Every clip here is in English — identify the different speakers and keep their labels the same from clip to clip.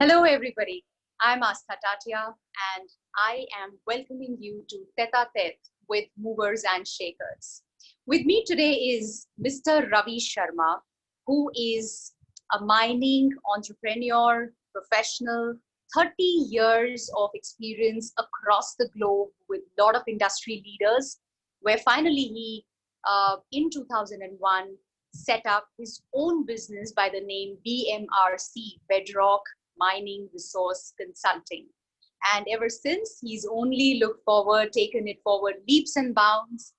Speaker 1: Hello, everybody. I'm Astha Tatia, and I am welcoming you to Tete a Tete with Movers and Shakers. With me today is Mr. Ravi Sharma, who is a mining entrepreneur, professional, 30 years of experience across the globe with a lot of industry leaders, where finally he, in 2001, set up his own business by the name BMRC, Bedrock Mining Resource Consulting. And ever since, he's only looked forward, taken it forward leaps and bounds.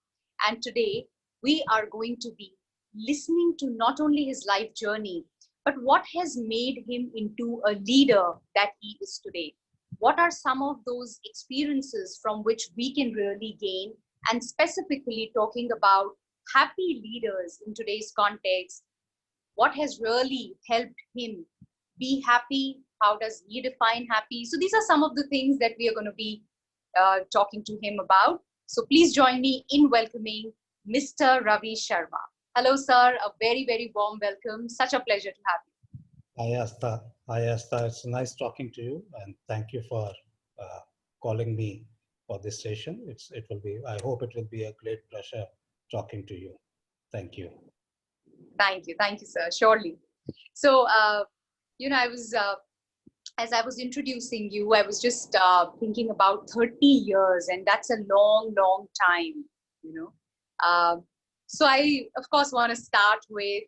Speaker 1: And today, we are going to be listening to not only his life journey, but what has made him into a leader that he is today. What are some of those experiences from which we can really gain? And specifically, talking about happy leaders in today's context, what has really helped him be happy? How does he define happy? So these are some of the things that we are going to be talking to him about. So please join me in welcoming Mr. Ravi Sharma. Hello, sir. A very, very warm welcome. Such a pleasure to have you.
Speaker 2: Hi, Asta. Hi, Asta. It's nice talking to you, and thank you for calling me for this session. It will be. I hope it will be a great pleasure talking to you. Thank you.
Speaker 1: Thank you, sir. Surely. So, I was as I was introducing you, I was just thinking about 30 years, and that's a long, long time, you know. Uh, so I, of course, want to start with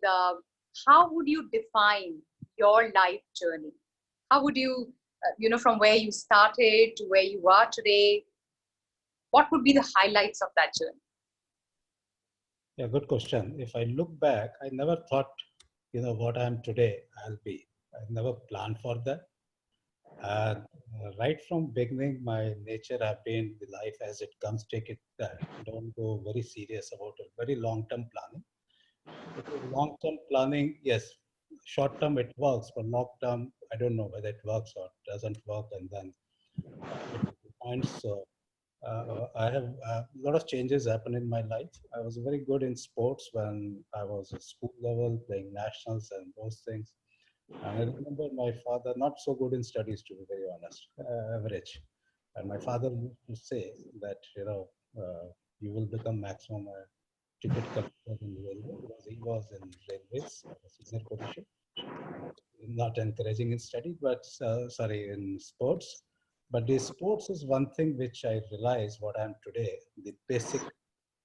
Speaker 1: how would you define your life journey? How would you, from where you started to where you are today, what would be the highlights of that journey?
Speaker 2: Yeah, good question. If I look back, I never thought, what I am today, I'll be. I never planned for that. And right from beginning, my nature have been the life as it comes, take it. Don't go very serious about it. Very long-term planning. Because long-term planning, yes, short-term it works, but long-term, I don't know whether it works or doesn't work, and then it depends. So I have a lot of changes happen in my life. I was very good in sports when I was at school level, playing nationals and those things. And I remember my father not so good in studies, to be very honest, average. And my father used to say that, you will become maximum ticket collector in railway because he was in railways, a senior position, not encouraging in study, but sorry, in sports. But the sports is one thing which I realize what I am today, the basic,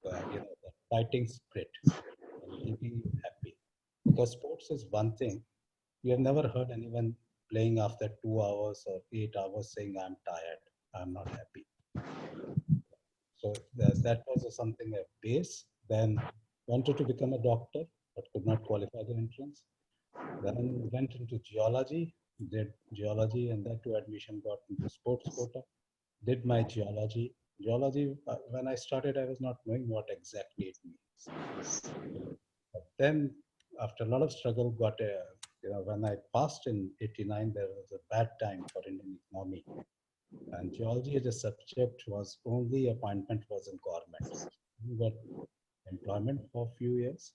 Speaker 2: the fighting spirit and keeping you happy. Because sports is one thing. You have never heard anyone playing after 2 hours or 8 hours saying, I'm tired, I'm not happy. So that was something a base. Then wanted to become a doctor, but could not qualify the entrance. Then went into geology, did geology, and that too admission got into sports quota. Did my geology. Geology, when I started, I was not knowing what exactly it means. But then, after a lot of struggle, got a, when I passed in 89, there was a bad time for Indian economy. And geology as a subject was only appointment was in government. You got employment for a few years,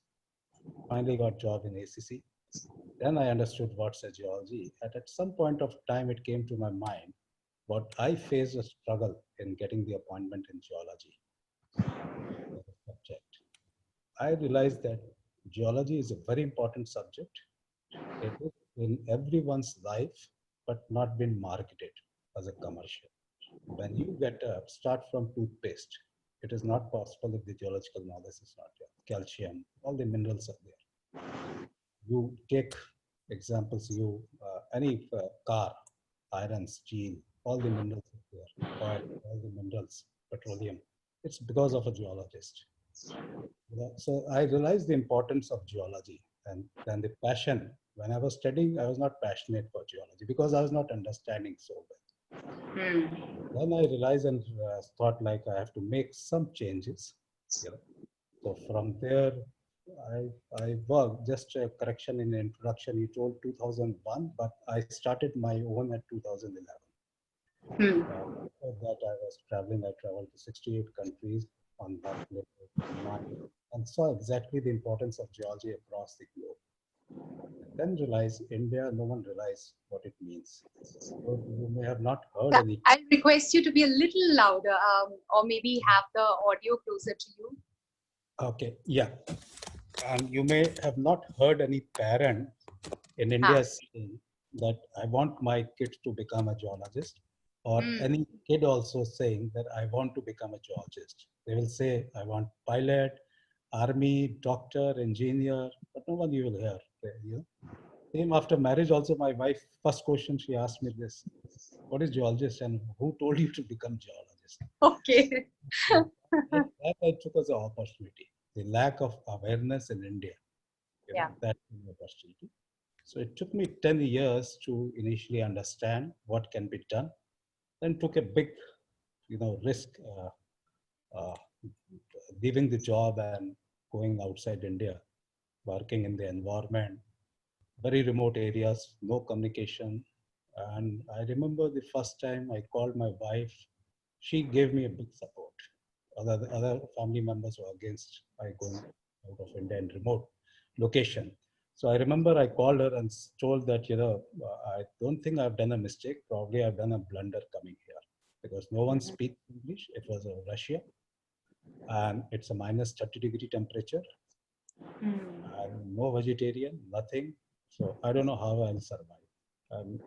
Speaker 2: finally got job in ACC. Then I understood what's a geology. And at some point of time, it came to my mind what I faced a struggle in getting the appointment in geology as a subject. I realized that geology is a very important subject. It is in everyone's life, but not been marketed as a commercial. When you get start from toothpaste, it is not possible if the geological knowledge is not there. Calcium, all the minerals are there. You take examples, you any car, iron, steel, all the minerals are there. Oil, all the minerals, petroleum. It's because of a geologist. So I realized the importance of geology and then the passion. When I was studying, I was not passionate for geology because I was not understanding so well.
Speaker 1: Hmm.
Speaker 2: Then I realized and thought like I have to make some changes. You know. So from there, I worked, just a correction in the introduction, you told 2001, but I started my own at 2011.
Speaker 1: Hmm.
Speaker 2: Before that, I was traveling. I traveled to 68 countries on that level, and saw exactly the importance of geology across the globe. Then realize India, no one realize what it means. So you may have not heard
Speaker 1: Yeah,
Speaker 2: any.
Speaker 1: I'll request you to be a little louder, or maybe have the audio closer to you.
Speaker 2: Okay, yeah. And you may have not heard any parent in
Speaker 1: Ah.
Speaker 2: India saying that I want my kids to become a geologist, or
Speaker 1: Hmm.
Speaker 2: any kid also saying that I want to become a geologist. They will say, I want pilot, army, doctor, engineer, but no one you will hear. You know? Same after marriage, also, my wife, first question she asked me this, what is geologist and who told you to become geologist?
Speaker 1: Okay.
Speaker 2: So that I took as an opportunity. The lack of awareness in India,
Speaker 1: Yeah.
Speaker 2: that opportunity. So it took me 10 years to initially understand what can be done. Then took a big, risk, uh, leaving the job and going outside India, working in the environment, very remote areas, no communication. And I remember the first time I called my wife, she gave me a big support. Other family members were against I going out of India in remote location. So I remember I called her and told that, I don't think I've done a mistake. Probably I've done a blunder coming here because no one
Speaker 1: Mhm.
Speaker 2: speaks English. It was Russia and it's a minus 30-degree temperature
Speaker 1: Hmm.
Speaker 2: and no vegetarian, nothing. So I don't know how I'll survive.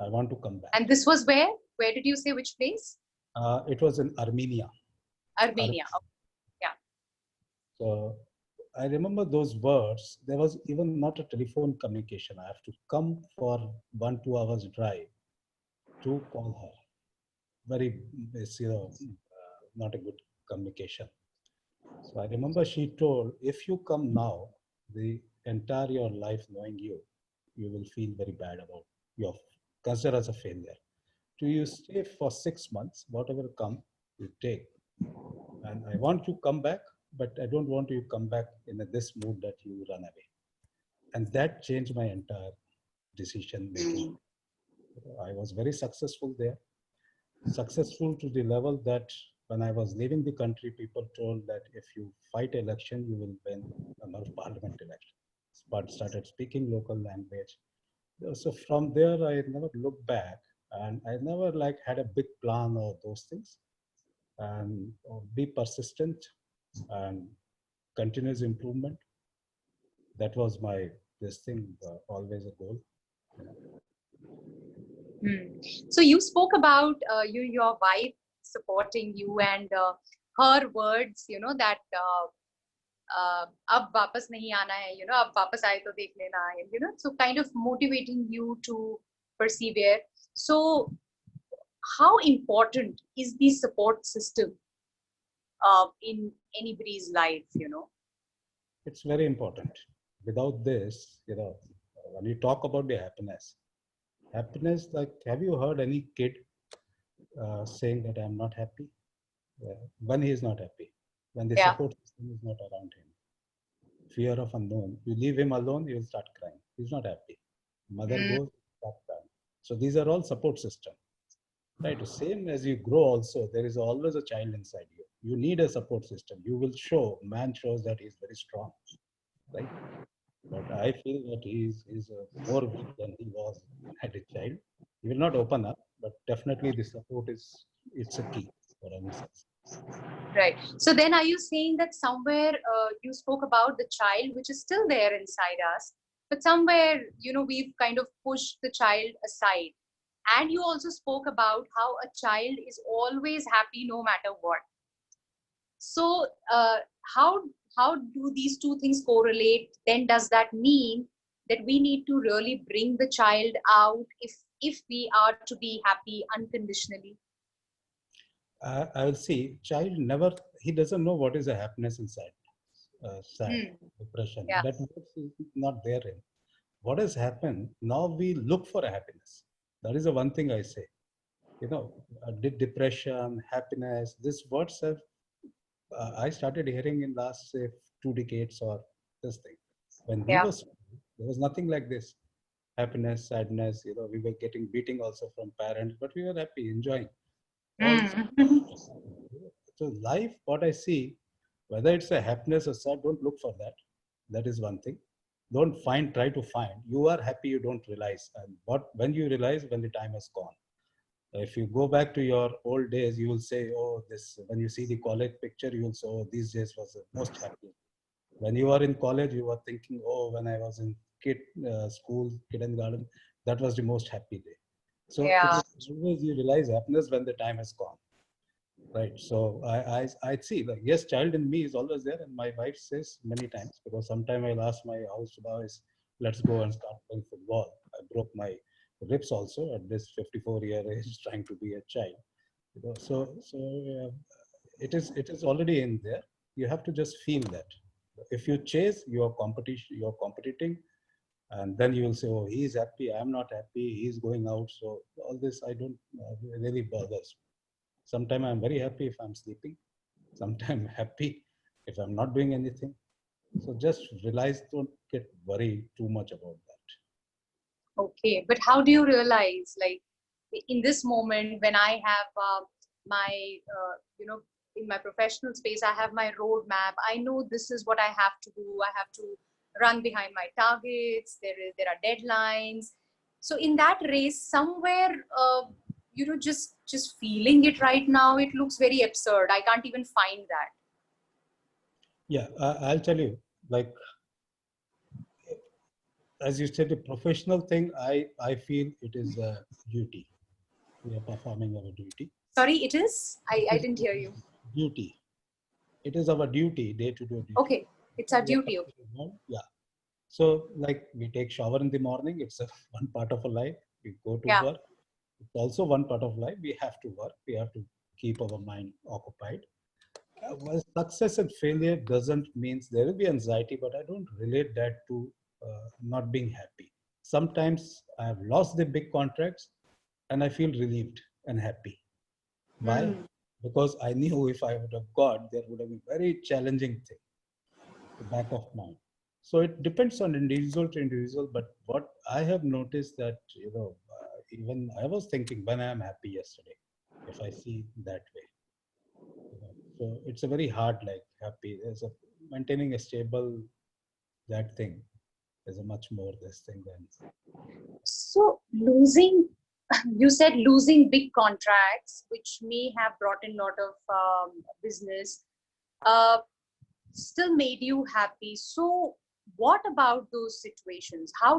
Speaker 2: I want to come back.
Speaker 1: And this was where? Where did you say which place?
Speaker 2: It was in Armenia.
Speaker 1: Armenia. Oh, yeah.
Speaker 2: So I remember those words. There was even not a telephone communication. I have to come for 1-2 hours drive to call her. Very, not a good communication. So I remember she told, if you come now, the entire your life knowing you, you will feel very bad about your consider as a failure. Do you stay for 6 months, whatever come, you take. And I want you come back, but I don't want you come back in this mood that you run away. And that changed my entire decision making.
Speaker 1: Hmm.
Speaker 2: I was very successful there, successful to the level that when I was leaving the country, people told that if you fight election, you will win another parliament election. But started speaking local language. So from there, I never looked back, and I never like had a big plan or those things. And be persistent and continuous improvement. That was my this thing always a goal. You know.
Speaker 1: Hmm. So you spoke about your wife supporting you and her words, that अब वापस नहीं आना है, अब वापस आए तो देख लेना है, so kind of motivating you to persevere. So how important is the support system in anybody's life?
Speaker 2: It's very important. Without this, when you talk about the happiness, like, have you heard any kid saying that I'm not happy? When he is not happy, when the
Speaker 1: Yeah.
Speaker 2: support system is not around him, fear of unknown. You leave him alone, he will start crying. He's not happy. Mother
Speaker 1: Mm.
Speaker 2: goes, start crying. So these are all support system. Right. The same as you grow, also there is always a child inside you. You need a support system. You will show. Man shows that he's very strong, right? But I feel that he's more weak than he was at a child. He will not open up, but definitely the support is it's a key for any success.
Speaker 1: Right. So then are you saying that somewhere you spoke about the child which is still there inside us, but somewhere, we've kind of pushed the child aside. And you also spoke about how a child is always happy no matter what. So how how do these two things correlate? Then does that mean that we need to really bring the child out if we are to be happy unconditionally?
Speaker 2: I will see. Child never he doesn't know what is the happiness inside. Sad,
Speaker 1: Hmm.
Speaker 2: depression.
Speaker 1: Yeah.
Speaker 2: That is not there in. What has happened? Now we look for a happiness. That is the one thing I say. Depression, happiness. These words have I started hearing in last say 2 decades or this thing. When we
Speaker 1: Yeah.
Speaker 2: were small, there was nothing like this. Happiness, sadness. We were getting beating also from parents, but we were happy, enjoying. All
Speaker 1: Hmm.
Speaker 2: so life. What I see, whether it's a happiness or sad, don't look for that. That is one thing. Don't try to find. You are happy, you don't realize. And when you realize, when the time has gone. If you go back to your old days, you will say, oh, this, when you see the college picture, you will say, oh, these days was the most happy. When you are in college, you are thinking, oh, when I was in school, kindergarten, that was the most happy day. So it
Speaker 1: Yeah.
Speaker 2: is always you realize happiness when the time has gone. Right. So I see, like, yes, child in me is always there. And my wife says many times, because sometimes I'll ask my house boys, let's go and start playing football. I broke my ribs also at this 54-year age, trying to be a child. It is already in there. You have to just feel that. If you chase, you're competing, and then you will say, oh, he's happy, I'm not happy, he's going out. So all this I don't really bothers. Sometimes I'm very happy if I'm sleeping. Sometimes happy if I'm not doing anything. So just realize, don't get worried too much about that.
Speaker 1: Okay, but how do you realize, like, in this moment when I have my, in my professional space, I have my roadmap. I know this is what I have to do. I have to run behind my targets. There are deadlines. So in that race, somewhere, just feeling it right now, it looks very absurd. I can't even find that.
Speaker 2: Yeah, I'll tell you, like, as you said, the professional thing, I feel it is a duty. We are performing our duty.
Speaker 1: Sorry, it is? I didn't hear you.
Speaker 2: Duty. It is our duty, day-to-day duty.
Speaker 1: Okay, it's our duty. Okay.
Speaker 2: Yeah. So, like, we take shower in the morning. It's one part of a life. We go to
Speaker 1: Yeah.
Speaker 2: work. It's also one part of life. We have to work. We have to keep our mind occupied. Well, success and failure doesn't mean there will be anxiety, but I don't relate that to not being happy. Sometimes I have lost the big contracts and I feel relieved and happy. Why? Because I knew if I would have got, there would have been very challenging thing, the back of mind. So it depends on individual to individual. But what I have noticed that, even I was thinking when I am happy yesterday, if I see that way. So it's a very hard, like, happy. There's a maintaining a stable, that thing. There's a much more this thing than.
Speaker 1: So losing, you said losing big contracts, which may have brought in a lot of business, uh, still made you happy. So what about those situations? Uh,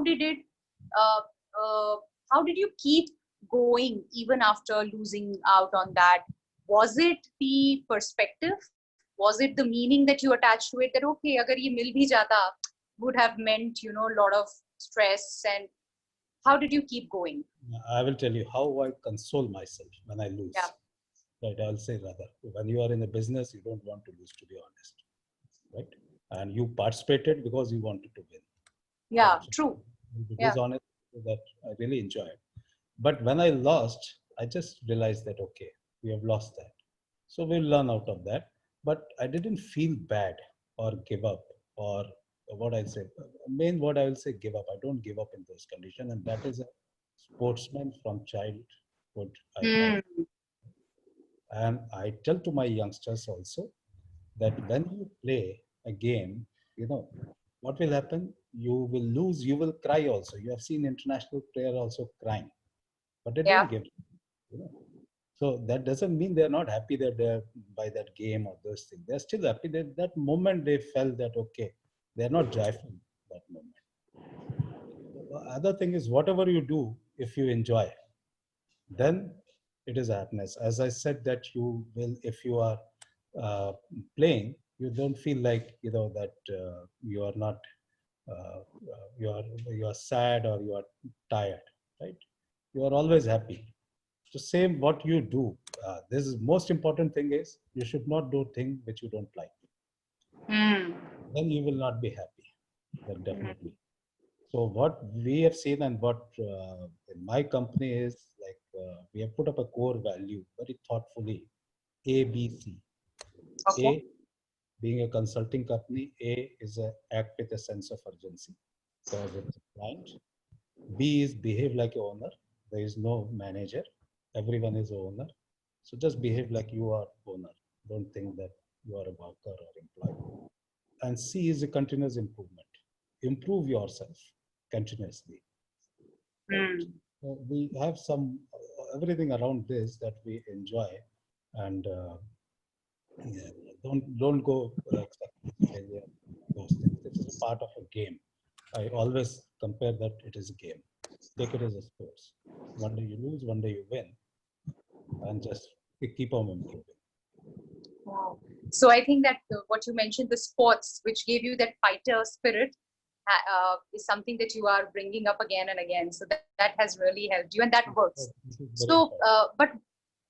Speaker 1: uh, how did you keep going even after losing out on that? Was it the perspective? Was it the meaning that you attached to it, that okay, agar ye mil bhi jata, would have meant, a lot of stress? And how did you keep going?
Speaker 2: I will tell you how I console myself when I lose.
Speaker 1: Yeah.
Speaker 2: Right, I'll say rather, when you are in a business, you don't want to lose, to be honest. Right? And you participated because you wanted to win.
Speaker 1: Yeah,
Speaker 2: Right? So
Speaker 1: true.
Speaker 2: I'll be
Speaker 1: Yeah.
Speaker 2: dishonest that I really enjoy it. But when I lost, I just realized that, okay, we have lost that. So we'll learn out of that. But I didn't feel bad or give up, or what I say. Main word I will say, give up. I don't give up in those conditions. And that is a sportsman from childhood I have. And I tell to my youngsters also that when you play a game, what will happen? You will lose, you will cry also. You have seen international player also crying, but they
Speaker 1: Yeah.
Speaker 2: don't give, you know. So that doesn't mean they're not happy that they're by that game or those things. They're still happy that that moment they felt that, okay, they're not joyful that moment. The other thing is, whatever you do, if you enjoy, then it is happiness. As I said, that you will, if you are uh, playing, you don't feel like, that you are not, you are sad or you are tired, right? You are always happy. So same what you do. This is most important thing is you should not do things which you don't like. Then you will not be happy. Then definitely. So what we have seen and what in my company is like we have put up a core value very thoughtfully. A, B, C.
Speaker 1: Okay.
Speaker 2: A being a consulting company, A is a act with a sense of urgency because it's a client. B is behave like a owner. There is no manager. Everyone is a owner. So just behave like you are owner. Don't think that you are a worker or employee. And C is a continuous improvement. improve yourself continuously. We have some everything around this that we enjoy, and yeah, don't go expecting failure. Those things. This is a part of a game. I always compare that it is a game. Take it as a sports. One day you lose, one day you win, and just keep on improving.
Speaker 1: Wow. So I think that what you mentioned, the sports, which gave you that fighter spirit, is something that you are bringing up again and again. So that has really helped you, and that works.
Speaker 2: This is very
Speaker 1: So,
Speaker 2: important.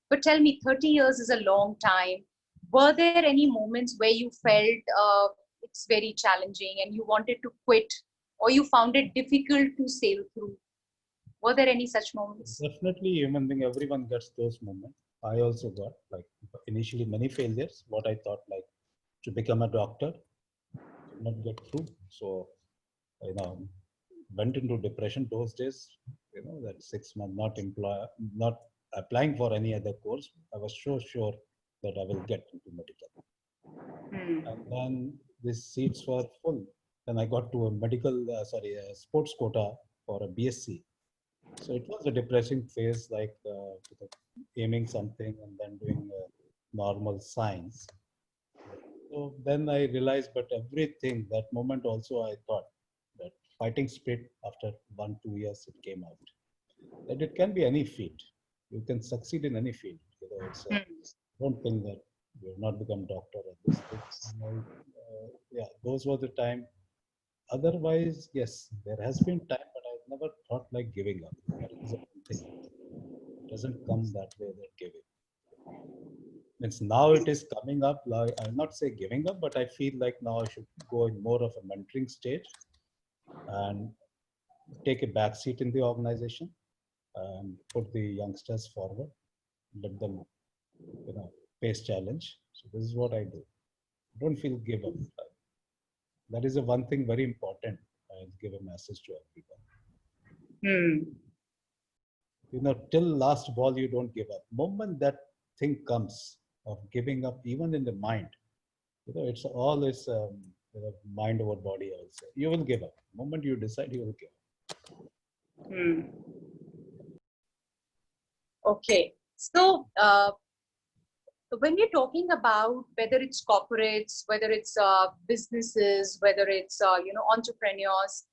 Speaker 1: but tell me, 30 years is a long time. Were there any moments where you felt it's very challenging and you wanted to quit, or you found it difficult to sail through? Were there any such moments?
Speaker 2: Definitely, human being, everyone gets those moments. I also got like initially many failures. What I thought like to become a doctor, could not get through. So you know, went into depression those days. You know that 6 months not applying for any other course. I was so sure that I will get into medical. And then these seats were full. Then I got to a a sports quota for a BSc. So it was a depressing phase, like aiming something and then doing normal science. So then I realized, but everything, that moment also I thought that fighting spirit after 1, 2 years, it came out. That it can be any field. You can succeed in any field. You know, don't think that you will not become doctor or this thing. Yeah, those were the time. Otherwise, yes, there has been time, but I never thought like giving up. That is a thing. It doesn't come that way, that giving. Means now it is coming up. Like, I'll not say giving up, but I feel like now I should go in more of a mentoring stage and take a back seat in the organization and put the youngsters forward, let them, face challenge. So this is what I do. Don't feel give up. That is the one thing very important. I give a message to everyone. Till last ball, you don't give up. Moment that thing comes of giving up, even in the mind, it's all this mind over body also. You will give up. Moment you decide, you will give up.
Speaker 1: Okay. So, when we're talking about whether it's corporates, whether it's businesses, whether it's entrepreneurs,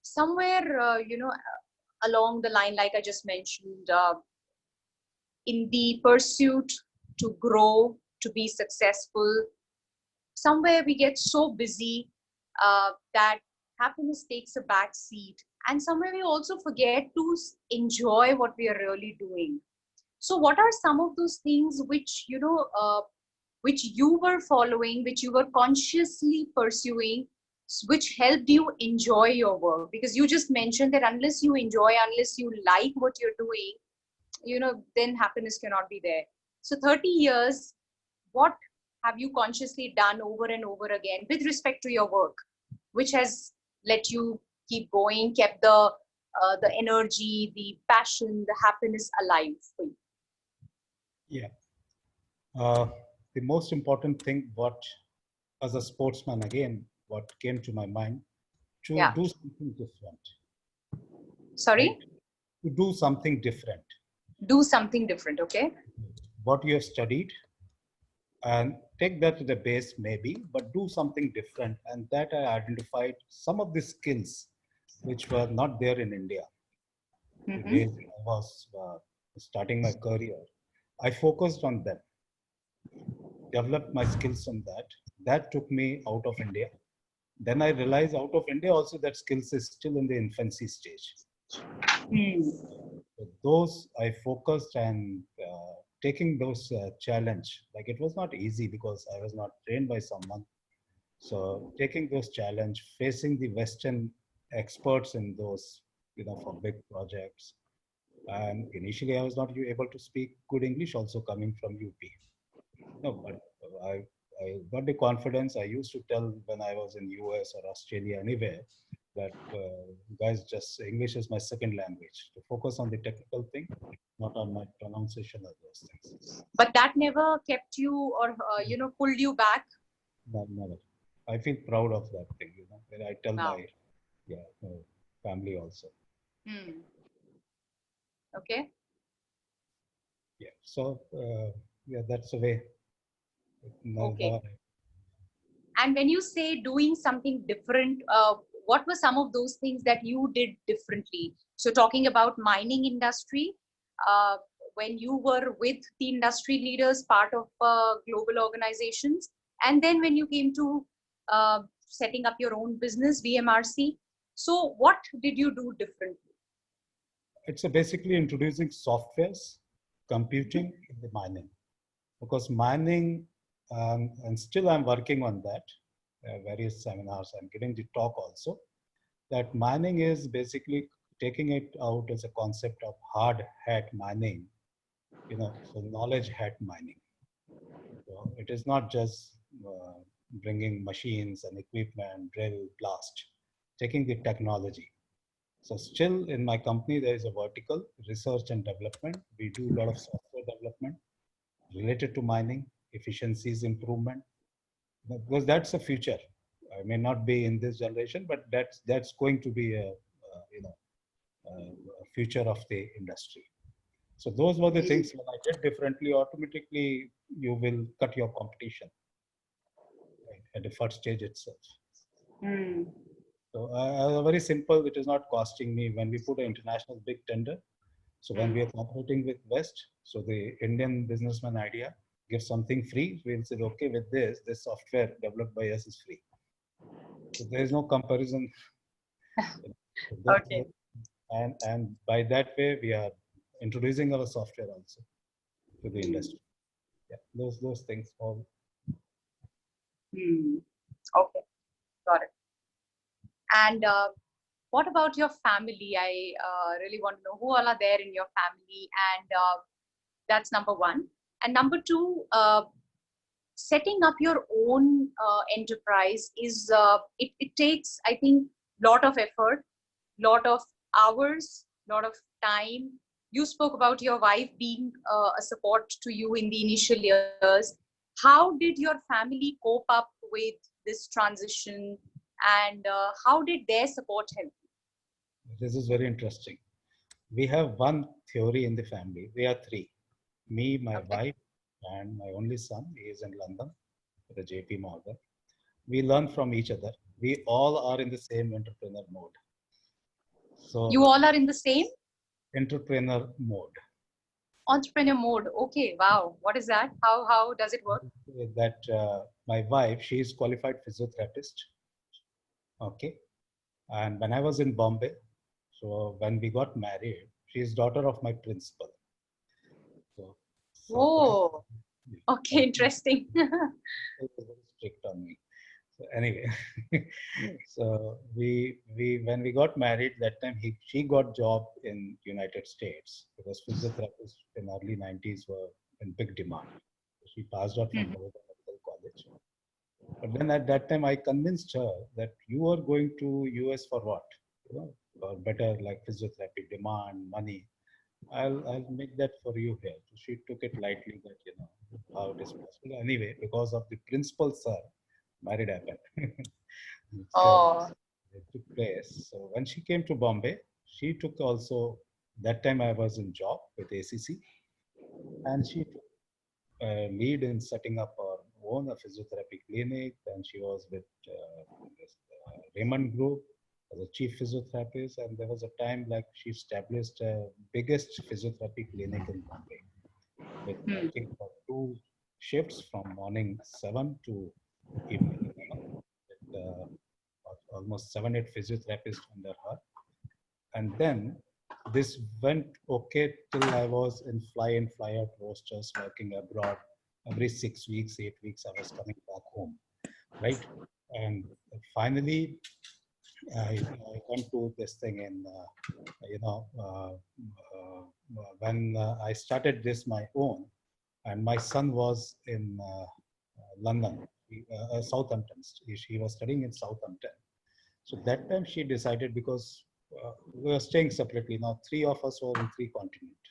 Speaker 1: somewhere along the line, like I just mentioned, in the pursuit to grow, to be successful, somewhere we get so busy that happiness takes a back seat, and somewhere we also forget to enjoy what we are really doing. So what are some of those things which which you were following, which you were consciously pursuing, which helped you enjoy your work? Because you just mentioned that unless you enjoy, unless you like what you're doing, then happiness cannot be there. So 30 years, what have you consciously done over and over again with respect to your work, which has let you keep going, kept the energy, the passion, the happiness alive for you?
Speaker 2: Yeah. The most important thing, what as a sportsman, again, what came to my mind, to do something different.
Speaker 1: Sorry?
Speaker 2: Right? To do something different.
Speaker 1: Do something different, okay?
Speaker 2: What you have studied, and take that to the base maybe, but do something different. And that I identified some of the skills which were not there in India. The days I was starting my career, I focused on them, developed my skills on that. That took me out of India. Then I realized out of India also that skills is still in the infancy stage. So those I focused, and taking those challenge, like it was not easy because I was not trained by someone. So taking those challenge, facing the Western experts in those, for big projects. And initially I was not able to speak good English also coming from UP. No, but I got the confidence. I used to tell when I was in US or Australia, anywhere, that guys, just English is my second language. To focus on the technical thing, not on my pronunciation of those things.
Speaker 1: But that never kept you or pulled you back?
Speaker 2: No, never. I feel proud of that thing, and I tell
Speaker 1: Wow.
Speaker 2: my family also.
Speaker 1: Hmm. Okay.
Speaker 2: Yeah. So yeah, that's the way.
Speaker 1: Okay.
Speaker 2: Never,
Speaker 1: And when you say doing something different, what were some of those things that you did differently? So talking about mining industry, uh, when you were with the industry leaders, part of global organizations, and then when you came to setting up your own business, VMRC. So what did you do differently?
Speaker 2: it's basically introducing softwares, computing in the mining, because mining, and still I'm working on that. Various seminars I'm giving the talk also. That mining is basically taking it out as a concept of hard hat mining, so knowledge hat mining. So it is not just bringing machines and equipment, drill, blast, taking the technology. So still in my company, there is a vertical research and development. We do a lot of software development related to mining, efficiencies improvement, because that's the future. I may not be in this generation, but that's going to be a future of the industry. So those were the things when I did differently. Automatically, you will cut your competition, right, at the first stage itself.
Speaker 1: Hmm.
Speaker 2: So very simple. It is not costing me when we put an international big tender. So when
Speaker 1: Hmm.
Speaker 2: we are cooperating with West, so the Indian businessman idea gives something free. We'll say, okay, with this software developed by us is free. So there is no comparison. That,
Speaker 1: Okay.
Speaker 2: and by that way, we are introducing our software also to the
Speaker 1: Hmm.
Speaker 2: industry. Yeah, those things all.
Speaker 1: Hmm. Okay. Got it. And what about your family? I really want to know who all are there in your family, and that's number one. And number two, setting up your own enterprise is it takes, I think, lot of effort, lot of hours, lot of time. You spoke about your wife being a support to you in the initial years. How did your family cope up with this transition, and how did their support help?
Speaker 2: This is very interesting. We have one theory in the family. We are three: me, my
Speaker 1: Okay.
Speaker 2: wife, and my only son. He is in London with the JP Morgan. We learn from each other. We all are in the same entrepreneur mode.
Speaker 1: You
Speaker 2: So
Speaker 1: all are in the same
Speaker 2: entrepreneur mode.
Speaker 1: entrepreneur mode. Okay, wow. What is that? How does it work?
Speaker 2: That my wife, she is qualified physiotherapist. Okay. And when I was in Bombay, so when we got married, she is daughter of my principal. So, so
Speaker 1: Oh, okay,
Speaker 2: and
Speaker 1: interesting.
Speaker 2: he was very strict on me. So anyway, so we when we got married that time, she got job in United States because physiotherapists in early 90s were in big demand. She passed out from
Speaker 1: Hmm.
Speaker 2: Baroda Medical College. But then at that time, I convinced her that you are going to US for what? For better like physiotherapy, demand, money. I'll make that for you here. So she took it lightly that how it is possible. Anyway, because of the principal sir, married happened. So
Speaker 1: Oh.
Speaker 2: it took place. So when she came to Bombay, she took also that time I was in job with ACC, and she took lead in setting up her own physiotherapy clinic. Then she was with this, Raymond Group as a chief physiotherapist, and there was a time like she established biggest physiotherapy clinic in Bombay with I
Speaker 1: Hmm.
Speaker 2: think for 2 shifts from morning 7 to evening 11, with almost 7 8 physiotherapists under her. And then this went okay till I was in fly in fly out rosters working abroad. Every 6 weeks 8 weeks I was coming back home, right? And finally I went to this thing in you know uh, when I started this my own, and my son was in London, Southampton. He was studying in Southampton. So that time she decided, because we were staying separately. Now three of us were in three continents,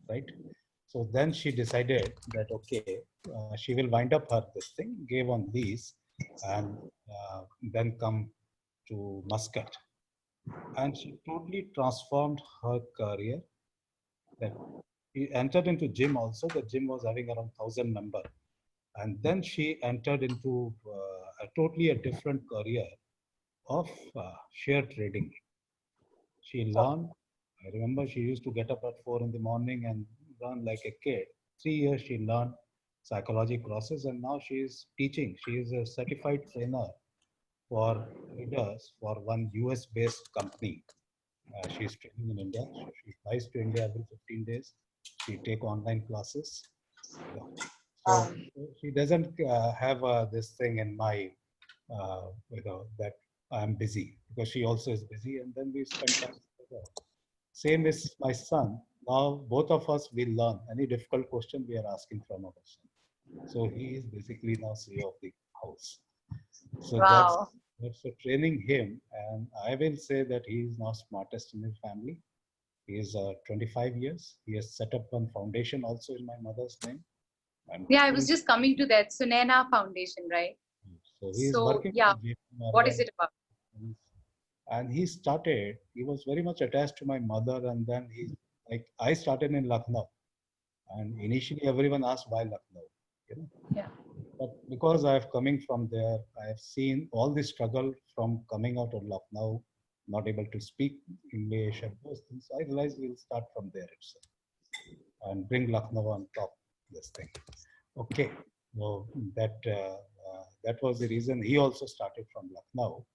Speaker 2: right? So then she decided that okay, she will wind up her this thing, gave on lease, and then come to Muscat. And she totally transformed her career. That she entered into gym also. The gym was having around 1,000 members. And then she entered into a different career of share trading. She learned, I remember she used to get up at 4 in the morning and run like a kid. 3 years she learned psychology courses and now she is teaching. She is a certified trainer for leaders for one US based company. She is training in India. She flies to India every 15 days. She take online classes. Yeah. So she doesn't have this thing in my, that I'm busy because she also is busy and then we spend time together. Same is my son. Now both of us will learn any difficult question we are asking from our son. So he is basically now CEO of the house. So
Speaker 1: Wow.
Speaker 2: that's for training him, and I will say that he is now smartest in his family. He is 25 years. He has set up one foundation also in my mother's name, and
Speaker 1: Yeah, I was
Speaker 2: full.
Speaker 1: just coming to that. Sunena Foundation, right?
Speaker 2: So he is
Speaker 1: So
Speaker 2: working
Speaker 1: yeah,
Speaker 2: with JP
Speaker 1: what is
Speaker 2: Morgan,
Speaker 1: it about?
Speaker 2: and he started. He was very much attached to my mother, and then I started in Lucknow, and initially everyone asked why Lucknow, you know.
Speaker 1: Yeah.
Speaker 2: But because I have coming from there, I have seen all the struggle from coming out of Lucknow, not able to speak English and those things. I realized we'll start from there itself and bring Lucknow on top of this thing. Okay, so that was the reason he also started from Lucknow,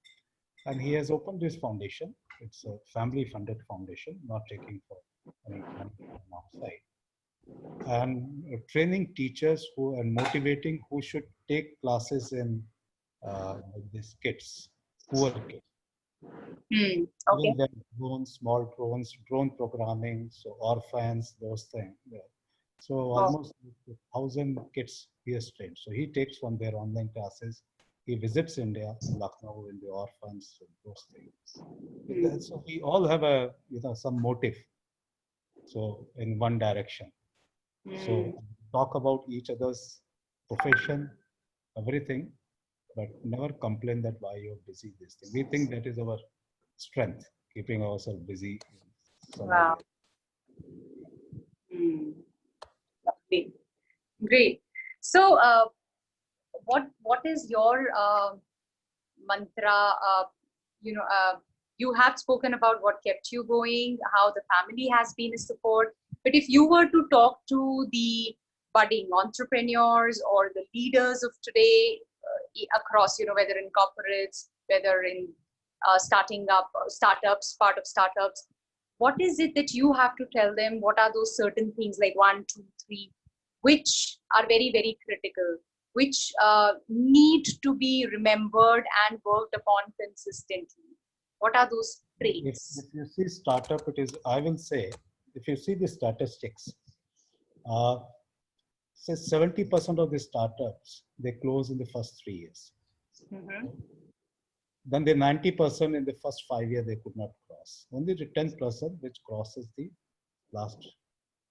Speaker 2: and he has opened this foundation. It's a family-funded foundation, not taking for any money from outside and training teachers who and motivating who should take classes in these kids, poor kids,
Speaker 1: Okay.
Speaker 2: giving them drones, small drones, drone programming, so orphans, those things. Yeah. So
Speaker 1: Oh.
Speaker 2: almost 1,000 kids he has trained. So he takes from their online classes. He visits India, Lucknow, in the orphans, and those things. So we all have a some motive. So in one direction. So talk about each other's profession, everything, but never complain that why you're busy this thing. We think that is our strength, keeping ourselves busy in some
Speaker 1: Wow.
Speaker 2: area.
Speaker 1: Lovely. Great. So, what is your mantra? You know, you have spoken about what kept you going, how the family has been a support. But if you were to talk to the budding entrepreneurs or the leaders of today across, whether in corporates, whether in starting up startups, part of startups, what is it that you have to tell them? What are those certain things like one, two, three, which are very, very critical, which need to be remembered and worked upon consistently? What are those
Speaker 2: If
Speaker 1: traits?
Speaker 2: you see startup, it is, I will say, if you see the statistics, uh, say 70% of the startups, they close in the first 3 years.
Speaker 1: Mm-hmm.
Speaker 2: Then the 90% in the first 5 years, they could not cross. Only the 10% which crosses the last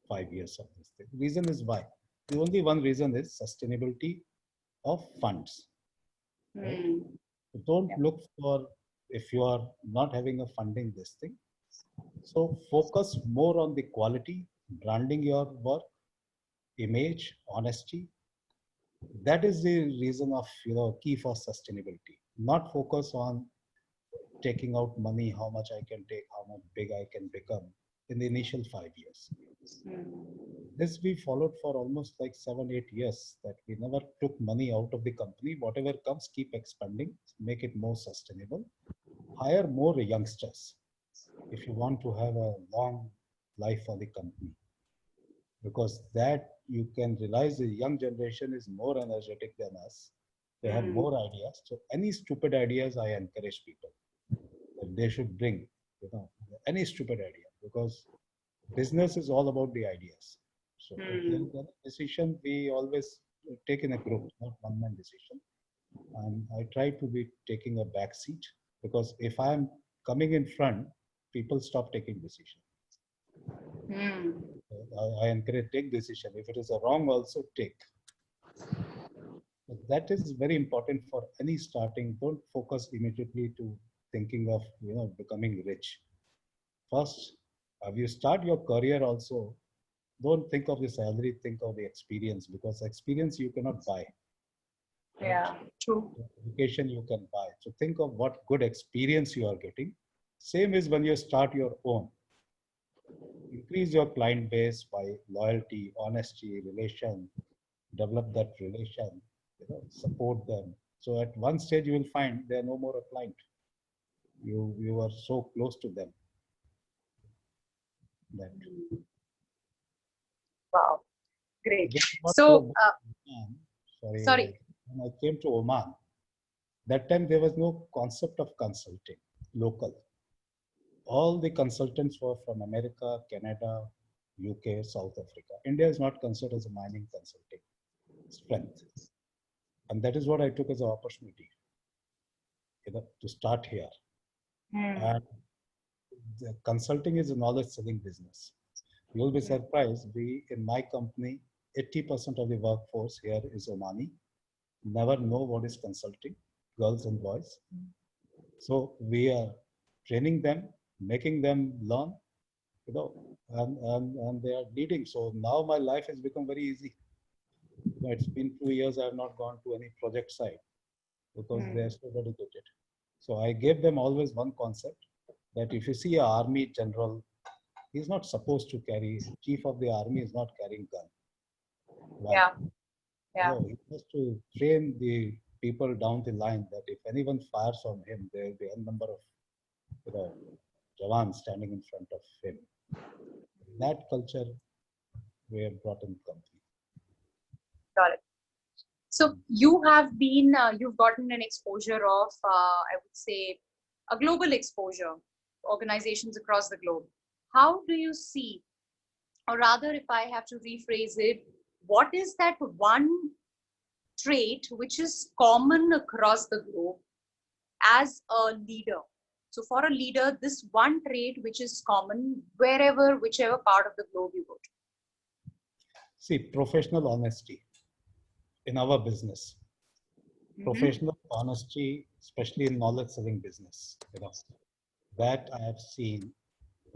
Speaker 2: 5 years of this thing. The reason is why. The only one reason is sustainability of funds, right? So don't look for if you are not having a funding this thing. So focus more on the quality, branding your work, image, honesty. That is the reason of key for sustainability. Not focus on taking out money, how much I can take, how much big I can become in the initial 5 years. This we followed for almost like 7, 8 years that we never took money out of the company. Whatever comes, keep expanding, make it more sustainable, hire more youngsters if you want to have a long life for the company. Because that you can realize the young generation is more energetic than us. They have more ideas. So any stupid ideas, I encourage people that they should bring, any stupid idea because business is all about the ideas. So if there is any decision, we always take in a group, not one man decision. And I try to be taking a back seat because if I'm coming in front, people stop taking decision. I encourage take decision. If it is a wrong, also take. But that is very important for any starting. Don't focus immediately to thinking of becoming rich. First, if you start your career also, don't think of the salary, think of the experience, because experience you cannot buy. Right?
Speaker 1: Yeah, true.
Speaker 2: Education you can buy. So think of what good experience you are getting. Same is when you start your own. Increase your client base by loyalty, honesty, relation, develop that relation, support them. So at one stage you will find they are no more a client. You are so close to them that
Speaker 1: Mm. Wow, great.
Speaker 2: this is what
Speaker 1: So,
Speaker 2: Oman. Sorry,
Speaker 1: sorry.
Speaker 2: when I came to Oman, that time there was no concept of consulting local. All the consultants were from America, Canada, UK, South Africa. India is not considered as a mining consulting strength. And that is what I took as an opportunity, to start here.
Speaker 1: Mm.
Speaker 2: And the consulting is a knowledge selling business. You'll be surprised. In my company, 80% of the workforce here is Omani, never know what is consulting, girls and boys. So we are training them, making them learn, and they are leading. So now my life has become very easy. It's been 2 years, I have not gone to any project site because they are
Speaker 1: Mm.
Speaker 2: so dedicated. So I gave them always one concept that if you see an army general, he's not supposed to carry, chief of the army is not carrying gun. Why?
Speaker 1: Yeah, yeah.
Speaker 2: He has to train the people down the line that if anyone fires on him, there will be a number of you know jawans standing in front of him. That culture we have brought in the company.
Speaker 1: Got it. So you have been, you've gotten an exposure of, I would say, a global exposure, organizations across the globe. How do you see, or rather, if I have to rephrase it, what is that one trait which is common across the globe as a leader? So for a leader, this one trait which is common wherever, whichever part of the globe you go to.
Speaker 2: See, professional honesty in our business.
Speaker 1: Mm-hmm.
Speaker 2: Professional honesty, especially in knowledge selling business, that I have seen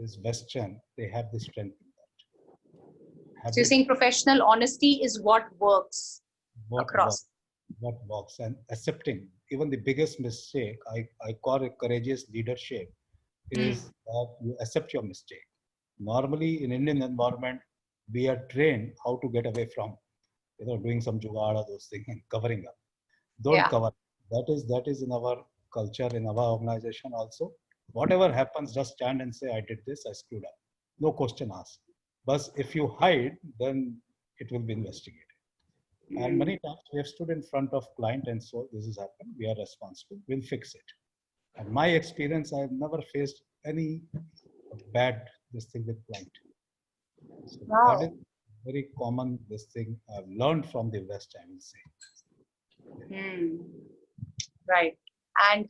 Speaker 2: is Western. They have the strength in that
Speaker 1: So you're
Speaker 2: habit.
Speaker 1: saying professional honesty is what works
Speaker 2: What works,
Speaker 1: across.
Speaker 2: what works, and accepting even the biggest mistake. I call it courageous leadership.
Speaker 1: Hmm.
Speaker 2: Is that you accept your mistake. Normally, in Indian environment, we are trained how to get away from, doing some jugaad or those things and covering up. Don't
Speaker 1: Yeah.
Speaker 2: cover. That is in our culture, in our organization also. Whatever happens, just stand and say, I did this, I screwed up. No question asked. But if you hide, then it will be investigated. And
Speaker 1: Hmm.
Speaker 2: many times we have stood in front of client and so this has happened. We are responsible. We'll fix it. And my experience, I've never faced any bad this thing with client. So that is
Speaker 1: Wow.
Speaker 2: very common. This thing I've learned from the West, I will say.
Speaker 1: Hmm. Right. And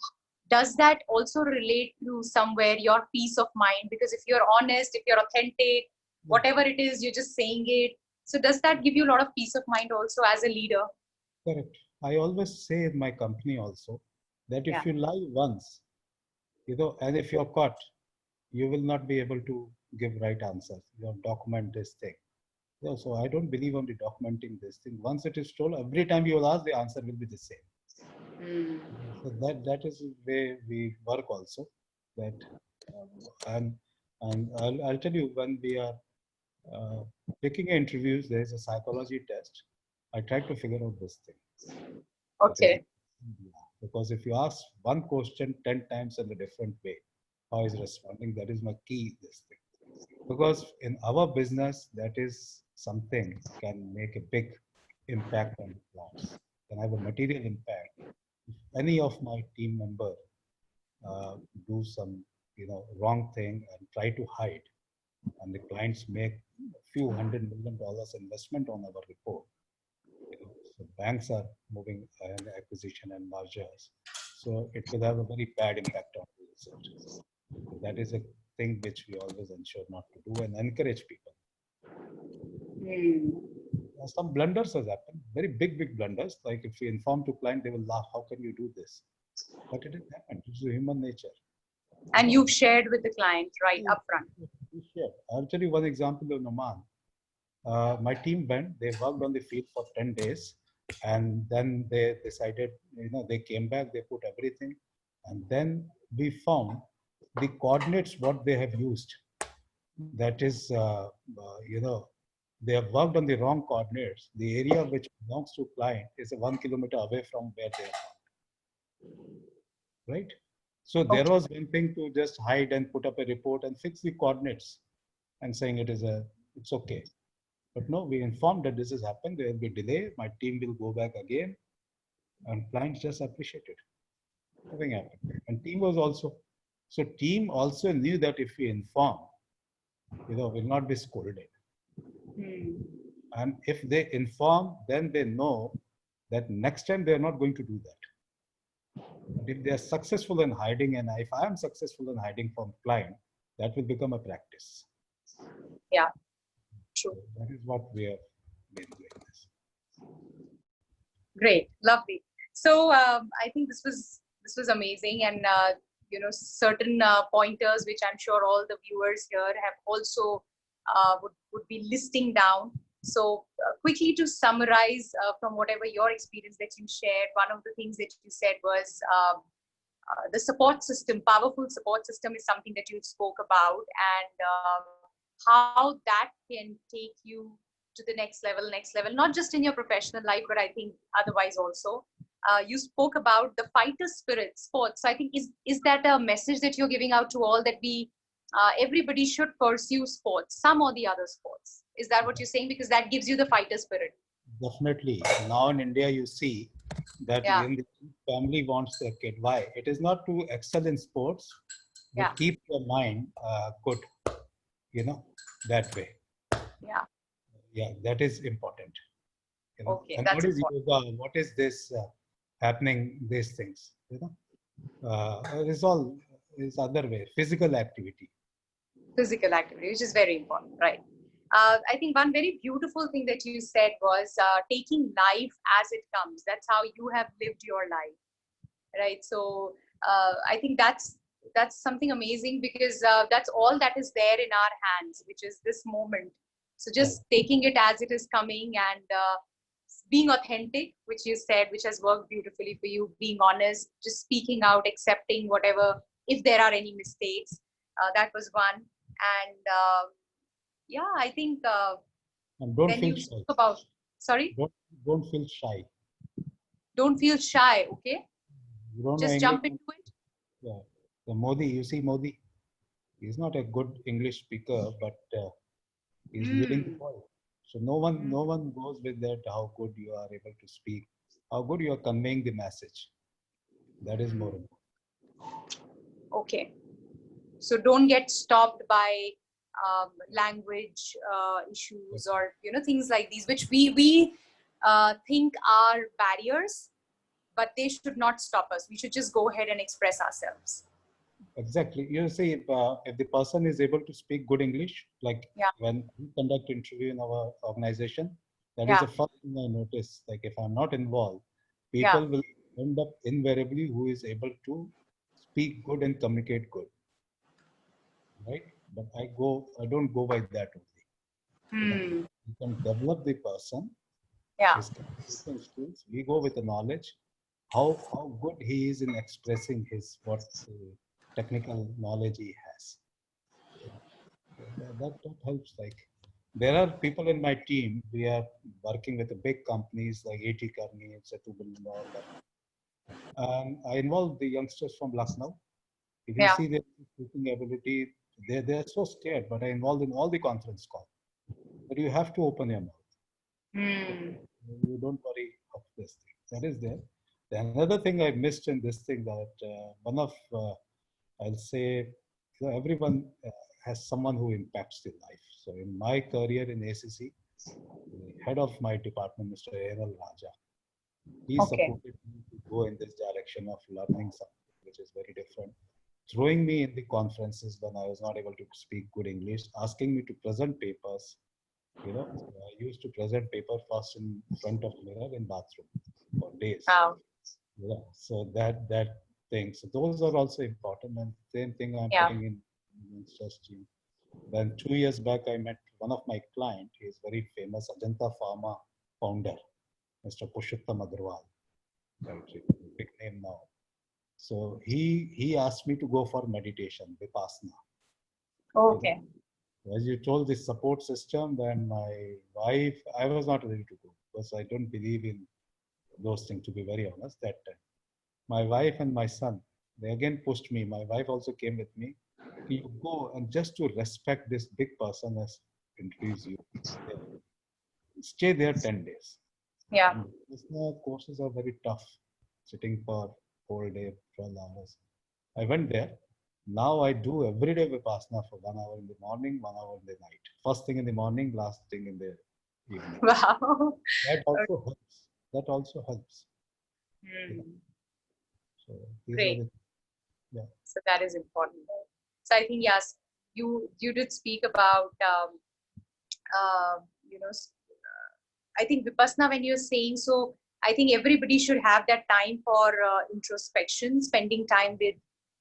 Speaker 1: does that also relate to somewhere your peace of mind? Because if you're honest, if you're authentic,
Speaker 2: Yeah,
Speaker 1: whatever it is, you're just saying it. So does that give you a lot of peace of mind also as a leader?
Speaker 2: correct. I always say in my company also that
Speaker 1: Yeah.
Speaker 2: if you lie once, and if you're caught, you will not be able to give right answers. You document this thing. Yeah, so I don't believe on the documenting this thing. Once it is told, every time you will ask, the answer will be the same.
Speaker 1: Hmm.
Speaker 2: So that is the way we work also. That and I'll tell you when we are uh, taking interviews, there is a psychology test. I try to figure out this thing because
Speaker 1: Okay.
Speaker 2: because if you ask one question 10 times in a different way, how is responding? That is my key. This thing because in our business, that is something can make a big impact on the clients. Can have a material impact. If any of my team member uh, do some wrong thing and try to hide, and the clients make a few $100 million investment on our report. So banks are moving and acquisition and mergers. So it will have a very bad impact on the result. So that is a thing which we always ensure not to do and encourage people.
Speaker 1: Hmm.
Speaker 2: Some blunders has happened, very big blunders. Like if we inform to client, they will laugh. How can you do this? But it has happened. It's human nature.
Speaker 1: And you've shared with the client right up front.
Speaker 2: Sure. I'll tell you one example of Oman. My team went, they worked on the field for 10 days, and then they decided, they came back, they put everything, and then we found the coordinates what they have used. That is, they have worked on the wrong coordinates. The area which belongs to client is 1 kilometer away from where they are, right? So there was one thing to just hide and put up a report and fix the coordinates and saying it's okay. But no, we informed that this has happened. There will be delay. My team will go back again, and clients just appreciated. Nothing happened. And team was also, so team also knew that if we inform, will not be scolded. And if they inform, then they know that next time they are not going to do that. But if they are successful in hiding, and if I am successful in hiding from client, that will become a practice.
Speaker 1: Yeah, true.
Speaker 2: So that is what we have been doing this.
Speaker 1: Great, lovely. So I think this was amazing, and certain pointers which I'm sure all the viewers here have also would be listing down. So quickly to summarize from whatever your experience that you shared, one of the things that you said was the support system, powerful support system is something that you spoke about, and how that can take you to the next level, not just in your professional life, but I think otherwise also. You spoke about the fighter spirit sports. So I think is that a message that you're giving out to all, that we everybody should pursue sports, some or the other sports? Is that what you're saying? Because that gives you the fighter spirit.
Speaker 2: Definitely. Now in India, you see that when the family wants their kid, why? It is not to excel in sports, but keep your mind good, that way.
Speaker 1: Yeah.
Speaker 2: Yeah, that is important.
Speaker 1: Okay,
Speaker 2: and
Speaker 1: that's
Speaker 2: what is
Speaker 1: important.
Speaker 2: yoga? What is this happening? These things, it's all is other way. Physical activity.
Speaker 1: Physical activity, which is very important, right? I think one very beautiful thing that you said was taking life as it comes. That's how you have lived your life, right? So I think that's something amazing, because that's all that is there in our hands, which is this moment. So just taking it as it is coming, and being authentic, which you said, which has worked beautifully for you, being honest, just speaking out, accepting whatever, if there are any mistakes. That was one. And I think
Speaker 2: and don't
Speaker 1: then
Speaker 2: feel
Speaker 1: you
Speaker 2: shy.
Speaker 1: spoke about, sorry?
Speaker 2: Don't feel shy.
Speaker 1: Don't feel shy, okay?
Speaker 2: You don't
Speaker 1: Just
Speaker 2: know
Speaker 1: jump
Speaker 2: English.
Speaker 1: into it.
Speaker 2: Yeah. The Modi, you see Modi, he's not a good English speaker, but he's leading the world. So no one goes with that, how good you are able to speak, how good you are conveying the message. That is more important.
Speaker 1: Okay. So don't get stopped by language issues, or things like these, which we think are barriers, but they should not stop us. We should just go ahead and express ourselves.
Speaker 2: Exactly. You see, if the person is able to speak good English, like when we conduct interview in our organization, that is the first thing I notice. Like if I'm not involved, people will end up invariably who is able to speak good and communicate good, right? But I don't go by that only. You can develop the person, his communication skills. We go with the knowledge, how good he is in expressing his what technical knowledge he has. That helps. Like there are people in my team. We are working with the big companies like AT Kearney, Setu Bilindor. I involve the youngsters from Lucknow. If you see their speaking ability, they're so scared. But I involve in all the conference calls. But you have to open your mouth. You don't worry of this thing. That is there. Another thing I missed in this thing, that one of I'll say, everyone has someone who impacts their life. So in my career in ACC, the head of my department, Mr. A.L. Raja, he supported me to go in this direction of learning something which is very different, throwing me in the conferences when I was not able to speak good English, asking me to present papers, So I used to present paper first in front of mirror in bathroom for days.
Speaker 1: Wow.
Speaker 2: So that thing. So those are also important. And same thing I'm
Speaker 1: Yeah.
Speaker 2: putting in stress team. Then 2 years back, I met one of my client. He is very famous Ajanta Pharma founder, Mr. Pushottam Agarwal. Right, big name now. So he asked me to go for meditation, Vipassana.
Speaker 1: Okay.
Speaker 2: As you told, this support system, then my wife, I was not ready to go because I don't believe in those things, to be very honest, that time. My wife and my son, they again pushed me. My wife also came with me. You go and just to respect this big person has introduced you. Stay there 10 days.
Speaker 1: Yeah.
Speaker 2: And business courses are very tough, sitting for whole day, 12 hours. I went there. Now I do every day Vipassana for 1 hour in the morning, 1 hour in the night. First thing in the morning, last thing in the evening.
Speaker 1: Wow.
Speaker 2: That also helps. That also helps.
Speaker 1: Hmm.
Speaker 2: So these are
Speaker 1: Great.
Speaker 2: the, yeah.
Speaker 1: So that is important. So I think yes, you did speak about you know I think Vipassana, when you're saying so, I think everybody should have that time for introspection, spending time with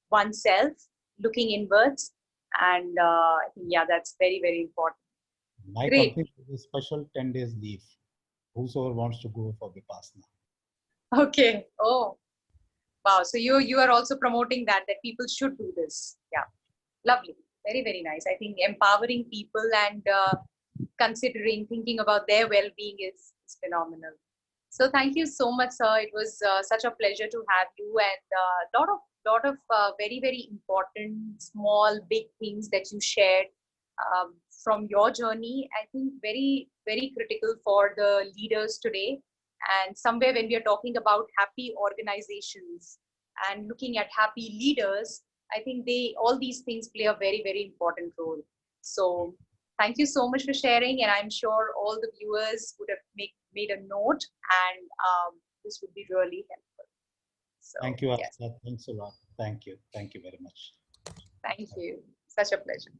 Speaker 1: oneself, looking inwards, and I think yeah, that's very very important.
Speaker 2: My
Speaker 1: Great.
Speaker 2: company has a special 10 days leave. Whosoever wants to go for Vipassana.
Speaker 1: Okay. Oh, wow. So you are also promoting that people should do this. Yeah. Lovely. Very very nice. I think empowering people and considering thinking about their well-being is phenomenal. So thank you so much, sir. It was such a pleasure to have you, and lot of very very important small big things that you shared from your journey. I think very very critical for the leaders today. And somewhere when we are talking about happy organizations and looking at happy leaders, I think all these things play a very very important role. So thank you so much for sharing, and I'm sure all the viewers would have made a note, and this would be really helpful. So,
Speaker 2: Thank you,
Speaker 1: yes,
Speaker 2: Akshat. Thanks a lot. Thank you. Thank you very much.
Speaker 1: thank you. Such a pleasure.